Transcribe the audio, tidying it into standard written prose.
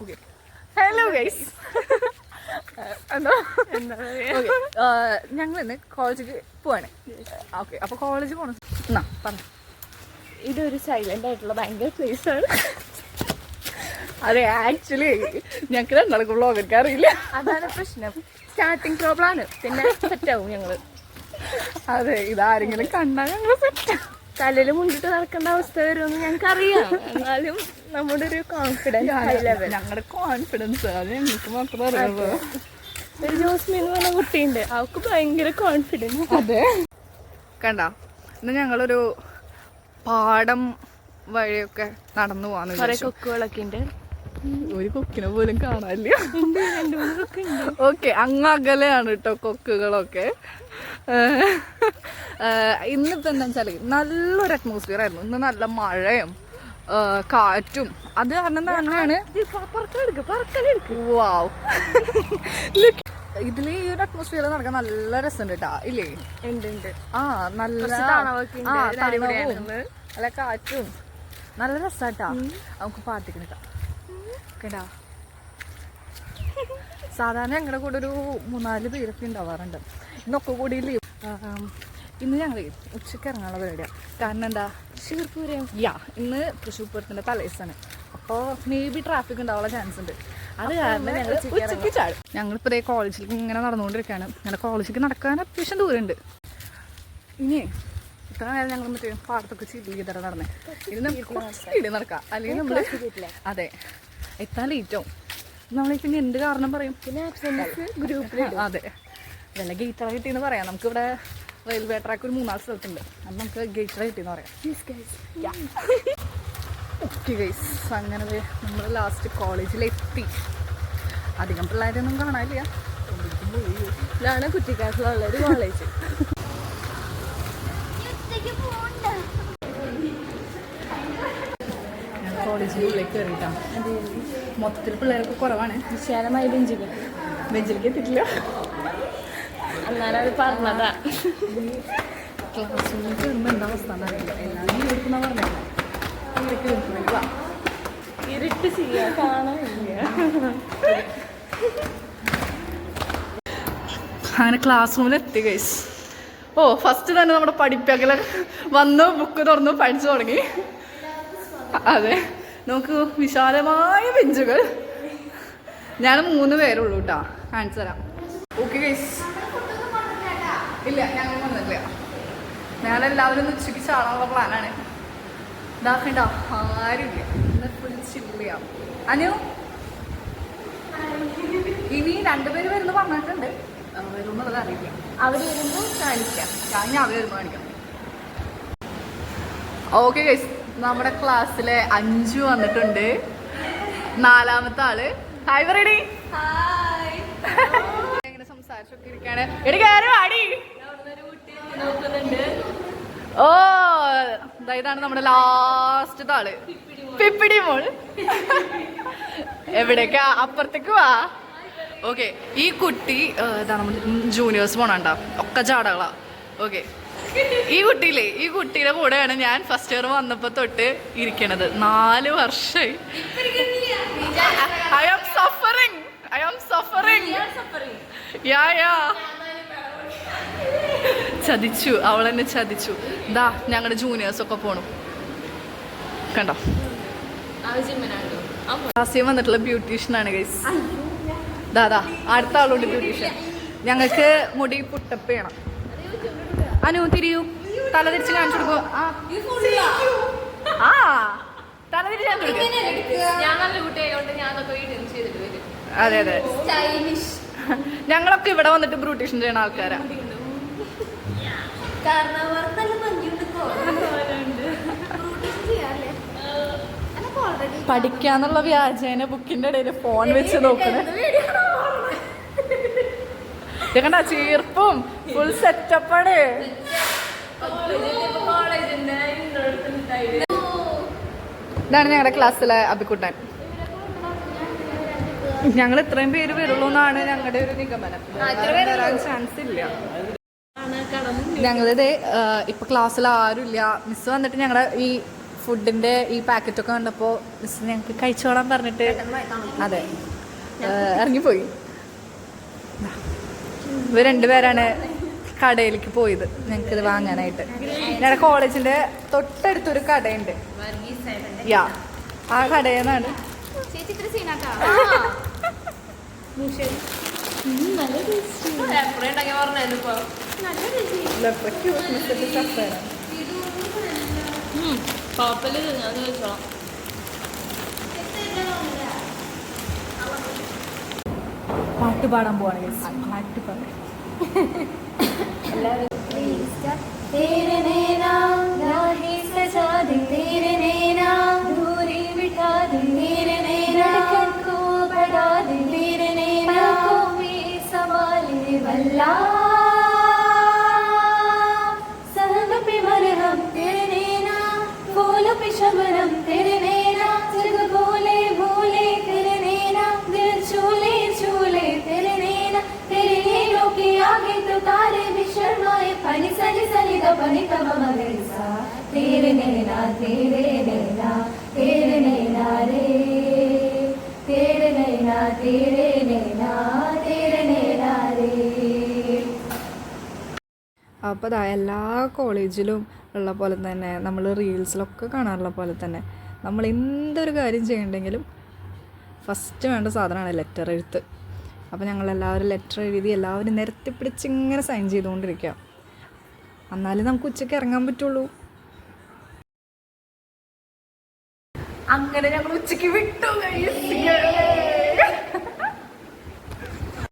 Okay hello guys. ഞങ്ങൾ ഇന്ന് കോളേജിൽ പോവാണ്. ഓക്കെ, അപ്പോൾ കോളേജിൽ പോകണം. എന്നാ പറഞ്ഞു. ഇതൊരു സൈലന്റ് ആയിട്ടുള്ള ഭയങ്കര പ്ലേസ് ആണ്. അതെ, ആക്ച്വലി ഞങ്ങൾക്ക് രണ്ടാൾക്കും വ്ളോഗ് എടുക്കാൻ അറിയില്ല. അതാണ് പ്രശ്നം. സ്റ്റാർട്ടിങ് പ്രോബ്ലം ആണ്, പിന്നെ സെറ്റാവും ഞങ്ങള്. അതെ, ഇതാരെങ്കിലും കണ്ടാൽ ഞങ്ങൾ സെറ്റാവും. തലയിൽ മുന്നിട്ട് നടക്കേണ്ട അവസ്ഥ വരുമെന്ന് ഞങ്ങൾക്ക് അറിയാം. എന്നാലും നമ്മുടെ ഒരു കോൺഫിഡൻസ് ഹൈ ലെവൽ. ഞങ്ങളുടെ കോൺഫിഡൻസ് അത് ഞങ്ങൾക്ക് മാത്രമേ അറിയുള്ളൂ. ഒരു ജോസ്മി എന്ന് പറഞ്ഞ കുട്ടിയുണ്ട്, അവൾക്ക് ഭയങ്കര കോൺഫിഡൻസ്. അതെ, കണ്ട ഇന്ന് ഞങ്ങളൊരു പാടം വഴിയൊക്കെ നടന്നു പോവാന്ന്. കുറെ കൊക്കുകളൊക്കെ ഉണ്ട്. ഒരു കൊക്കിനെ പോലും കാണാനില്ല. ഓക്കെ, അങ്ങ് അകലെയാണ് കേട്ടോ കൊക്കുകളൊക്കെ. ഇന്നിപ്പോ എന്താ വെച്ചാല് നല്ലൊരു അറ്റ്മോസ്ഫിയർ ആയിരുന്നു. ഇന്ന് നല്ല മഴയും കാറ്റും അത് കാരണം തന്നെയാണ്. വാവ്, ഇതില് ഈ ഒരു അറ്റ്മോസ്ഫിയർ നടക്കാൻ നല്ല രസമുണ്ട് കേട്ടാ, ഇല്ലേ? ഉണ്ട്. ആ, നല്ല നല്ല കാറ്റും നല്ല രസാട്ടാ. നമുക്ക് പാട്ടിക്ക് നിൽക്കാം കേട്ടാ. സാധാരണ ഞങ്ങളുടെ കൂടെ ഒരു 3-4 പേരൊക്കെ ഉണ്ടാവാറുണ്ട്. ഇന്നൊക്കെ കൂടി ലീവ്. ഇന്ന് ഞങ്ങൾ ഉച്ചയ്ക്ക് ഇറങ്ങാനുള്ള പരിപാടിയാണ്. കാരണം എന്താ, തൃശ്ശൂർ പൂരം. ഇന്ന് തൃശ്ശൂർ പൂരത്തിൻ്റെ തലേദിവസമാണ്. അപ്പോൾ മേ ബി ട്രാഫിക് ഉണ്ടാവാനുള്ള ചാൻസ് ഉണ്ട്. അത് കാരണം ഞങ്ങൾ ഉച്ചയ്ക്ക് ചാടും. ഞങ്ങളിപ്പോൾ ഇതേ കോളേജിലേക്ക് ഇങ്ങനെ നടന്നുകൊണ്ടിരിക്കുകയാണ്. ഞങ്ങളുടെ കോളേജിലേക്ക് നടക്കാൻ അത്യാവശ്യം ദൂരമുണ്ട്. ഇനി ഇത്ര നേരം ഞങ്ങൾ മറ്റേ പാടത്തൊക്കെ ചില്ലി ചെയ്തിട്ട് നടന്നേ. ഇത് നമുക്ക് കുറച്ച് സ്പീഡിൽ നടക്കാം, അല്ലെങ്കിൽ നമ്മൾ അതെ എത്താൻ ലേറ്റാവും. നമ്മളിപ്പോൾ എന്ത് കാരണം പറയും, പിന്നെ ഗ്രൂപ്പിൽ. അതെ, വല്ല ഗേറ്ററ കിട്ടിയെന്ന് പറയാം. നമുക്കിവിടെ റെയിൽവേ ട്രാക്ക് ഒരു 3-4 സ്ഥലത്തുണ്ട്. അത് നമുക്ക് ഗേറ്ററ കിട്ടിയെന്ന് പറയാം. ഓക്കെ ഗൈസ്, അങ്ങനെ നമ്മൾ ലാസ്റ്റ് കോളേജിലെത്തി. അധികം പിള്ളേരൊന്നും കാണാനില്ല. ഇതാണ് കുറ്റിക്കാട്ടിലുള്ളൊരു കോളേജ്. കോളേജിൻ്റെ ഉള്ളിലേക്ക് കയറിയിട്ടാണ്. മൊത്തത്തിൽ പിള്ളേരൊക്കെ കുറവാണ്. വിശാലമായ ബെഞ്ചിലേക്ക് എത്തിയിട്ടില്ല. എന്നാലും അത് പറഞ്ഞതാ. ക്ലാസ് റൂമിൽ കയറുമ്പോൾ എന്താ അവസ്ഥ എന്നറിയില്ല. എല്ലാവരും എടുക്കുന്ന പറഞ്ഞില്ല. ഇരുട്ട് ചെയ്യാ കാണാനില്ല. അങ്ങനെ ക്ലാസ് റൂമിൽ എത്തി ഗൈസ്. ഓ, ഫസ്റ്റ് തന്നെ നമ്മുടെ പഠിപ്പിക്കൽ വന്നു, ബുക്ക് തുറന്നു, പഠിച്ചു തുടങ്ങി. അതെ, നമുക്ക് വിശാലമായ ബെഞ്ചുകൾ. ഞാൻ 3 പേരുള്ളൂ കേട്ടോ, കാണിച്ചു തരാം. ഓക്കെ ഗൈസ്, ഇല്ല ഞങ്ങൾ വന്നില്ല. ഞാനെല്ലാവരും ഉച്ചയ്ക്ക് ചാടാനുള്ള പ്ലാനാണ്. ഇതാക്കണ്ട, ആരുമില്ല. ഇന്ന് ഫുൾ ചില്ലിയാവും. അനു ഇനി 2 പേര് വരുന്നു പറഞ്ഞിട്ടുണ്ട്. വരുന്നുള്ളത് അറിയില്ല. അവർ വരുമ്പോൾ കാണിക്കാം. ഞാൻ അവർ വരുമ്പോൾ കാണിക്കാം. ഓക്കെ ഗൈസ്, നമ്മുടെ ക്ലാസ്സിലെ 5 വന്നിട്ടുണ്ട്. 4ാമത്തെ ആള്. ഹായ് പറയടി. ഇങ്ങനെ സംസാരിച്ചൊക്കെ ഇരിക്കാണ്. ഓ, ഇതാണ് നമ്മുടെ ലാസ്റ്റത്തെ ആള്, പിപ്പിടി മോൾ. എവിടേക്കാ? അപ്പുറത്തേക്ക് വാ. ഓക്കെ, ഈ കുട്ടി ഇതാ നമ്മുടെ ജൂനിയേഴ്സ് പോണണ്ട, ഒക്കെ ചാടകളാ. ഓക്കെ, ഈ കുട്ടിയുടെ കൂടെയാണ് ഞാൻ ഫസ്റ്റ് ഇയർ വന്നപ്പോൾ തൊട്ട് ഇരിക്കണത്. 4 വർഷമായി. I am suffering. ചതിച്ചു, അവളെന്നെ ചതിച്ചു. ദാ ഞങ്ങളുടെ ജൂനിയേഴ്സൊക്കെ പോണു, കണ്ടോ? ആദ്യം വന്നിട്ടുള്ള ബ്യൂട്ടീഷ്യനാണ് ഗൈസ്. ദാദാ അടുത്ത ആളുണ്ട് ബ്യൂട്ടീഷ്യൻ. ഞങ്ങൾക്ക് മുടി പുട്ടപ്പ് ചെയ്യണം. അനു തിരിയൂ, തല തിരിച്ച് കാണിച്ചു കൊടുക്കും. ആ, തല തിരിച്ച് അതെ അതെ, ഞങ്ങളൊക്കെ ഇവിടെ വന്നിട്ട് ബ്യൂട്ടീഷ്യൻ ചെയ്യുന്ന ആൾക്കാരാ. പഠിക്കാന്നുള്ള വ്യാജേന ബുക്കിന്റെ ഇടയിൽ ഫോൺ വെച്ച് നോക്കണേ. കണ്ട, ചീർപ്പും ഫുൾ സെറ്റപ്പാണ്. ഇതാണ് ഞങ്ങളുടെ ക്ലാസ്സിലെ അഭിക്കുട്ടൻ. ഞങ്ങൾ ഇത്രയും പേര് വരുള്ളൂ എന്നാണ് ഞങ്ങളുടെ ഒരു നിഗമനം. വരാൻ ചാൻസ് ഇല്ല. ഞങ്ങളിത് ഇപ്പൊ ക്ലാസ്സിൽ ആരും ഇല്ല. മിസ് വന്നിട്ട് ഞങ്ങളുടെ ഈ ഫുഡിൻ്റെ ഈ പാക്കറ്റൊക്കെ കണ്ടപ്പോൾ മിസ് ഞങ്ങൾക്ക് കഴിച്ചോളാൻ പറഞ്ഞിട്ട് അതെ ഇറങ്ങിപ്പോയി. ഇവർ രണ്ടുപേരാണ് കടയിലേക്ക് പോയത് ഞങ്ങൾക്കിത് വാങ്ങാനായിട്ട്. ഞങ്ങളുടെ കോളേജിൻ്റെ തൊട്ടടുത്തൊരു കടയുണ്ട്. യാ ആ കടയിൽ നിന്നാണ് പാട്ട് പാടാൻ പോവാണ്. പാട്ട് പാടാൻ तेरे नैना राहें सजा दे, तेरे नैना दूरी मिटा दे, तेरे नैना धड़कन को बढ़ा दे, तेरे नैना पलकों में समा ले वल्ला सहम पे मरहम, तेरे नैना फूलों पे शबनम, तेरे नैना जग भोले भोले, तेरे नैना दिल छूले छूले, तेरे नैना तेरे नैनों के आगे तो तारे भी शर्माए, पनी सनी सनी द पनी तब मगरिसा, तेरे नैना तेरे नैना तेरे नैना रे, तेरे नैना तेरे नैना तेरे नैना रे. അപ്പോൾ അതാ എല്ലാ കോളേജിലും ഉള്ള പോലെ തന്നെ നമ്മൾ റീൽസിലൊക്കെ കാണാറുള്ള പോലെ തന്നെ നമ്മൾ എന്തൊരു കാര്യം ചെയ്യണ്ടെങ്കിലും ഫസ്റ്റ് വേണ്ട സാധനമാണ് ലെറ്റർ എഴുത്ത്. അപ്പോൾ ഞങ്ങളെല്ലാവരും ലെറ്റർ എഴുതി എല്ലാവരും നിരത്തി പിടിച്ച് ഇങ്ങനെ സൈൻ ചെയ്തുകൊണ്ടിരിക്കുക. എന്നാലും നമുക്ക് ഉച്ചയ്ക്ക് ഇറങ്ങാൻ പറ്റുള്ളൂ. അങ്ങനെ ഞങ്ങൾ ഉച്ചയ്ക്ക് വിട്ടു.